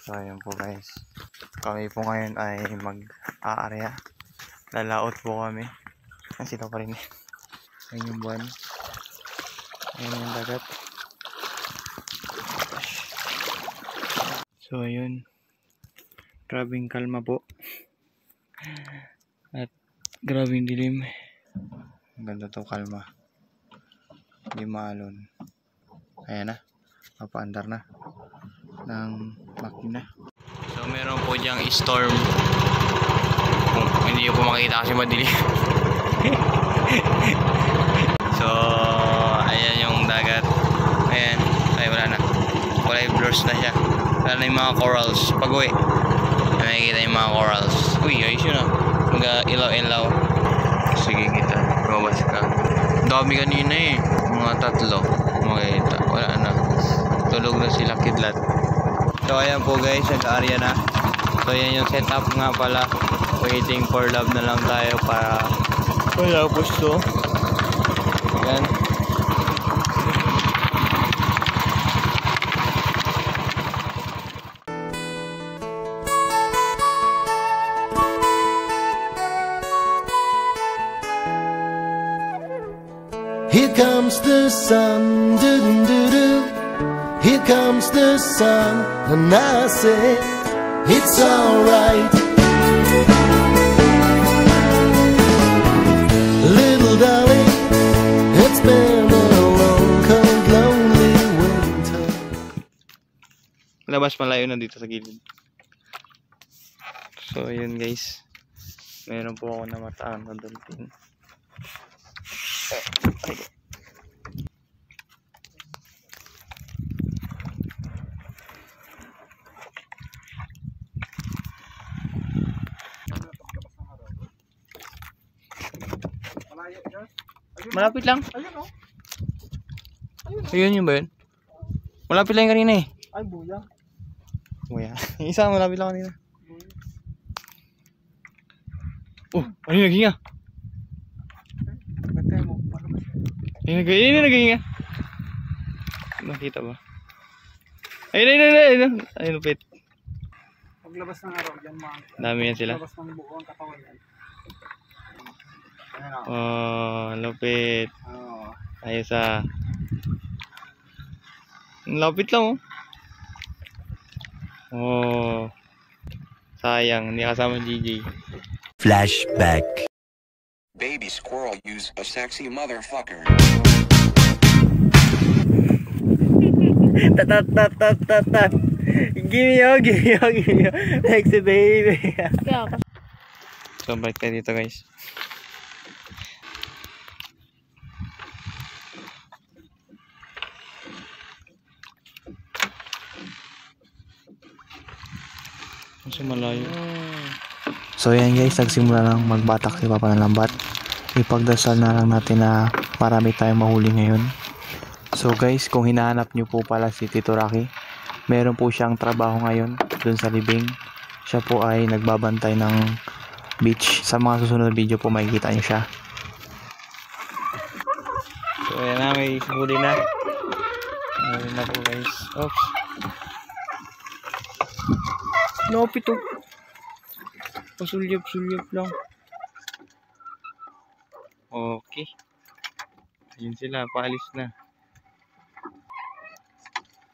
So ayun po guys, kami po ngayon ay mag-aarya. Lalaot po kami. Sila pa rin. Ayun yung buwan. Ayun yung dagat. So ayun, grabing kalma po at grabing dilim. Ang ganda to, kalma, hindi maalon. Ayan na, papaandar na ng makina. So meron po diyang storm. Hindi po makita kasi madilim. So ayan yung dagat. Ayan, ay wala na, kulay blurs na siya. Wala na yung mga corals. Pag uwi nakikita yung mga corals. Uy, ayos yun ah, mag-ilaw-ilaw. Sige kita, lumabas ka. Dami kanina eh, mga 3 makikita. Wala na, tulog na sila kidlat. So ayan po guys, nag-aarya na. So ayan yung setup nga pala. Waiting for love na lang tayo para wala gusto. Ayan. Here comes the sun, doo-doo-doo-doo. Here comes the sun, and I say it's alright. Little darling, it's been a long, cold, lonely winter. Labas malayo na dito sa gilid. So yun guys, meron po ako na mataan na dolphin. Malapit lang. Ayun yun ba yun? Malapit lang kanina eh. Ay, buya. Buya. Isa malapit lang kanina. Oh, ano yung naghinga? Ayun yung naghinga. Makita ba? Ayun. Ayun lupit. Paglabas ng araw dyan, mga. Dami yan sila. Paglabas ng buo ang katawan yan. Oh, lupit. Oo. Ayos ah. Lapit lang oh. Oh. Sayang, hindi kasama Gigi. Flashback. Baby squirrel use a sexy motherfucker. Tat. Give me. Sexy baby. So, balik tayo dito guys. Kasi malayo. So yan guys, nagsimula lang magbatak si Papa ng lambat. Ipagdasal na lang natin na marami tayong mahuli ngayon. So guys, kung hinahanap nyo po pala si Tito Rocky, meron po siyang trabaho ngayon dun sa libing. Siya po ay nagbabantay ng beach. Sa mga susunod na video po makikita nyo siya. So yan na, may huli na. Huli na po guys. Oops. Lopit oh. Pasulyap lang. Okay. Ayun sila, paalis na.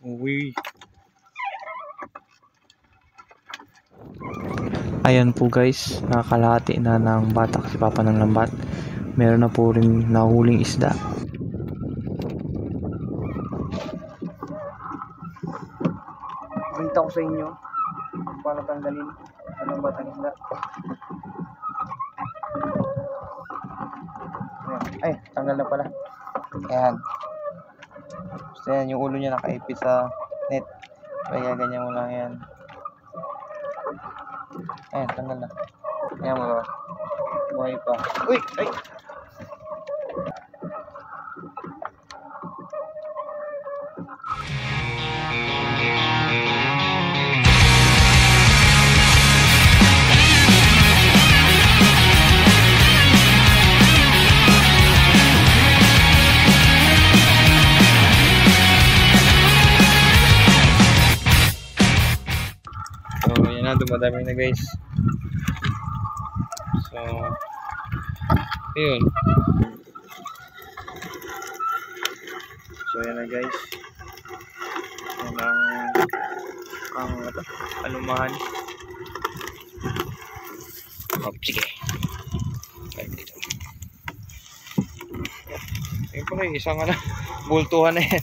Uwi. Ayan po guys, nakakalahati na ng batak si Papa ng lambat. Meron na po rin nahuling isda. Benta ko sa inyo. Paano tanggalin? Anong batang isda? Ay, tanggal na pala. Ayan. Gusto yan, yung ulo niya nakaipit sa net. Kaya ganyan mo lang yan. Ayan, tanggal na. Ayan mo ba? Buhay pa. Uy! Ay! yan na, dumadami na guys. So, ayun. So, yan na guys. Yan ang anumahan. Oh, sige. Kaya dito. Ayun pala, isang bultuhan na yan.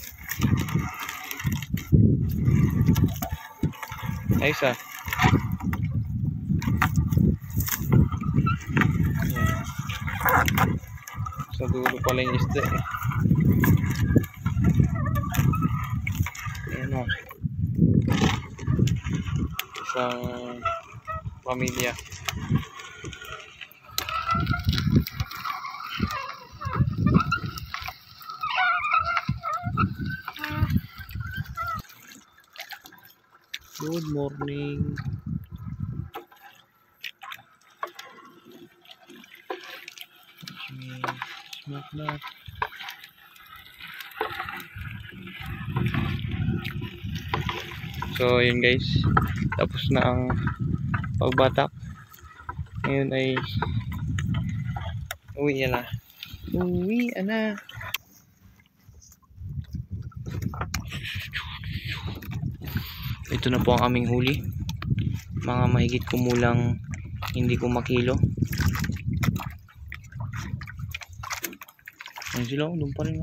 Ayos ah. Sa dulo pala yung isda eh. Ayan o. Isang pamilya. Good morning. Smoke na. So yun guys, tapos na ang pagbatak. Ngayon ay uwi na. Uwi na. Ito na po ang aming huli. Mga mahigit kumulang hindi ko makilo. Ayun sila, doon pa rin.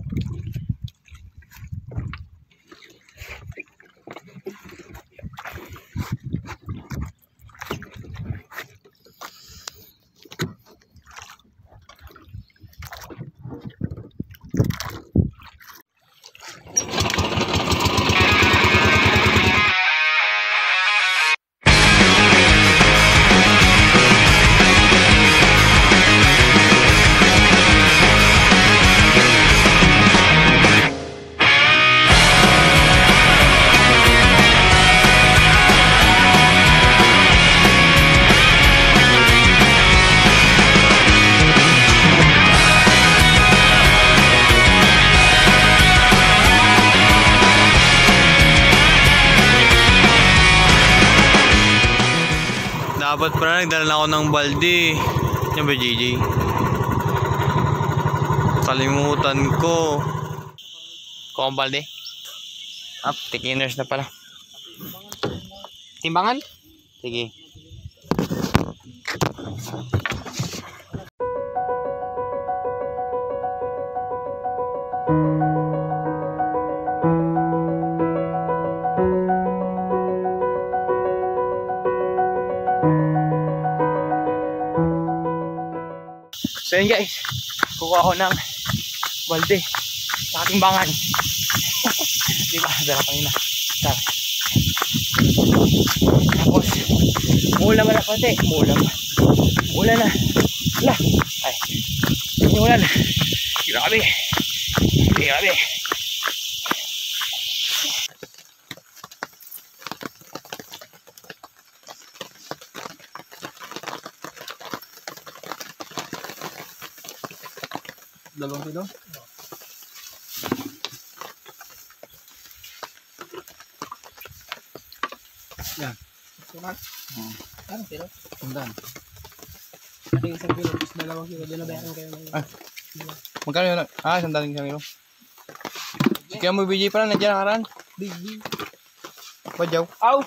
Dapat pala nagdala ako ng balde. Yan ba, JJ? Kalimutan ko. Kuha ang balde. Up, tikiners na pala. Timbangan? Sige. So yun guys, kukuha ako ng balde sa timbangan. Diba? Dala kanina. Tapos, muulan na pati. Muulan na. Wala. Ay. Umulan. Grabe. Grabe. Dalawang kilo? Yan. Sumat? Ano kilo? Sundan. Yung isang kilo, is dalawang kilo. Dinabayaran kayo ng... Magkano yun? Ah, sandaling isang kilo. Kaya mo BJ pala, nandiyan nakaran. Big. Badyaw. Ow!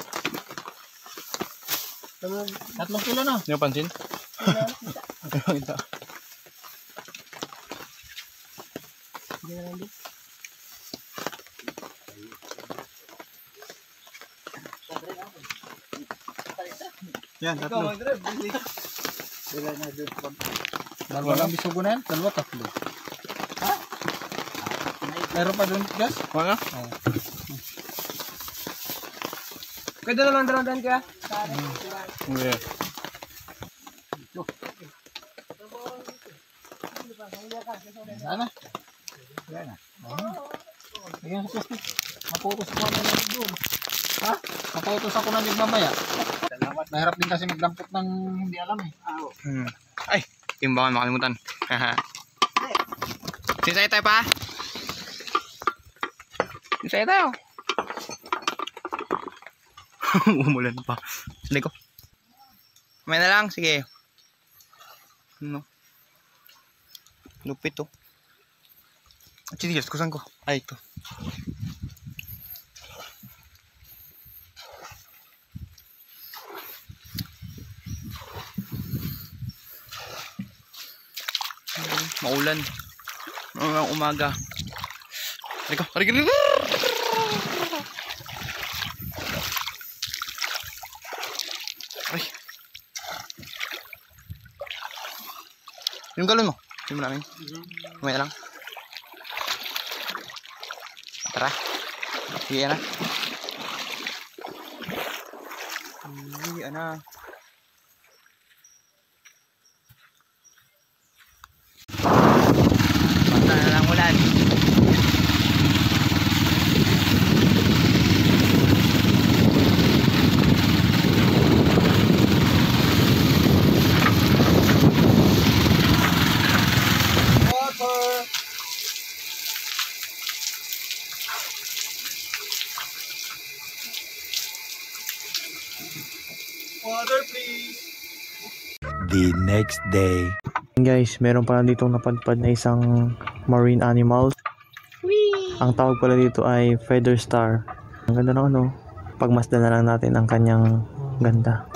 3 kilo na. Hindi mo pansin? Ito. Yan, 3. Dalawa lang bisugunan, 2, 3. Ha? Meron pa doon, gas? Wala? Oo. Kaya dalang kaya? Hindi. Sana? Yan na. Lagyan sa plastic. Maputos ko na lang doon. Ha? Maputos ako na din mamaya. Mahirap din kasi magdampot ng hindi alam eh. Ay, timbangan makalimutan. Sinsay tayo pa? Sinsay tayo. Umulan pa. Sali ko. May na lang, sige. No. Lupit to. Sige, kusan ko. Ay, ito. Maulan. Umaga. Halika. Halika. Ay. Yung galon mo. Yung maraming. May lang. Tara. Sige na. Sige na. Basta na lang ulan. Water, please. The next day. Guys, meron pala ditong napadpad na isang marine animal. Ang tawag pala dito ay feather star. Ang ganda ng ano. Pagmasdan na lang natin ang kanyang ganda.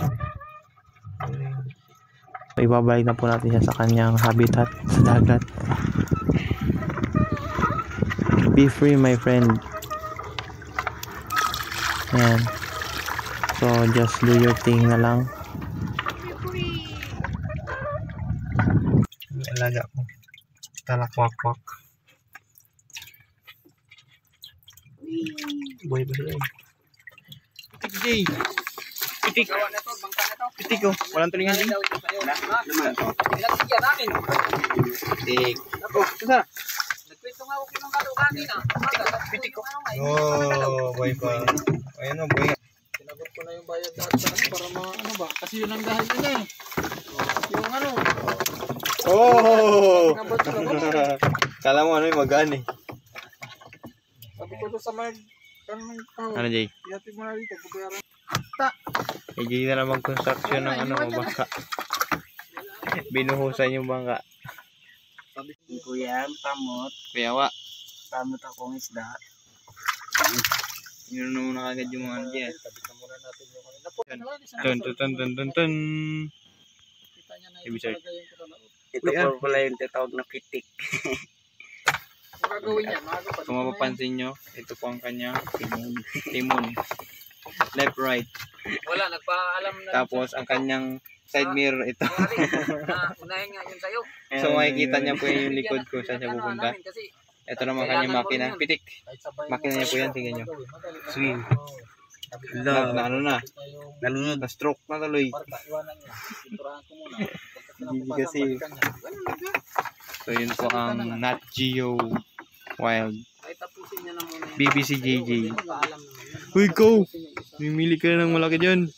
So, ibabalik na po natin siya sa kanyang habitat sa dagat. Be free, my friend. Ayan. So, just do your thing na lang. Alaga ko. Talakwak-kwak. Boy ba sila? Pitik, Jay. Pitik. Pitik ko. Walang tulingan din. Pitik. Saan? Pitik ko. Oh, boy ba? Ayan o, boy. Sinagot ko na yung bayad dati sa ano para ano ba? Kasi yun ang dahil yun eh. Yung ano. Oh! Kala mo ano yung magaan eh. Sabi ko doon sa mag... Ano, Jay? Ihatid mo na dito. Bubayaran. Hindi na lang mag-construction ng ano, bangka. Binuhusan yung bangka. Sabi ko, Kuya, pamot. Kuyawa. Pamot akong isda. Yun na muna agad yung mga ano dyan. Sabi ka muna natin yung kanina. Po, Tun, tun, tun, tun, tun, tun. Kita niya na Ibig yung sabihin. talaga yung katalaot. Ito po pala yung tatawag na pitik. Kung gagawin yan, makakapag. Kung mapapansin nyo, ito po ang kanyang timon. Left, right. Wala, nagpaalam na. Tapos ang kanyang side mirror ito. Unahin nga yun sa'yo. So makikita niya po yung likod ko saan siya pupunta. Ito naman kanyang makina. Pitik. Makina niya po yan, tingnan nyo. Swing. Na ano na. Nalunod na stroke na tuloy. Hindi kasi. So yun po ang Nat Geo Wild. BBC JJ. Uy, go! Mimili ka na ng malaki dyan.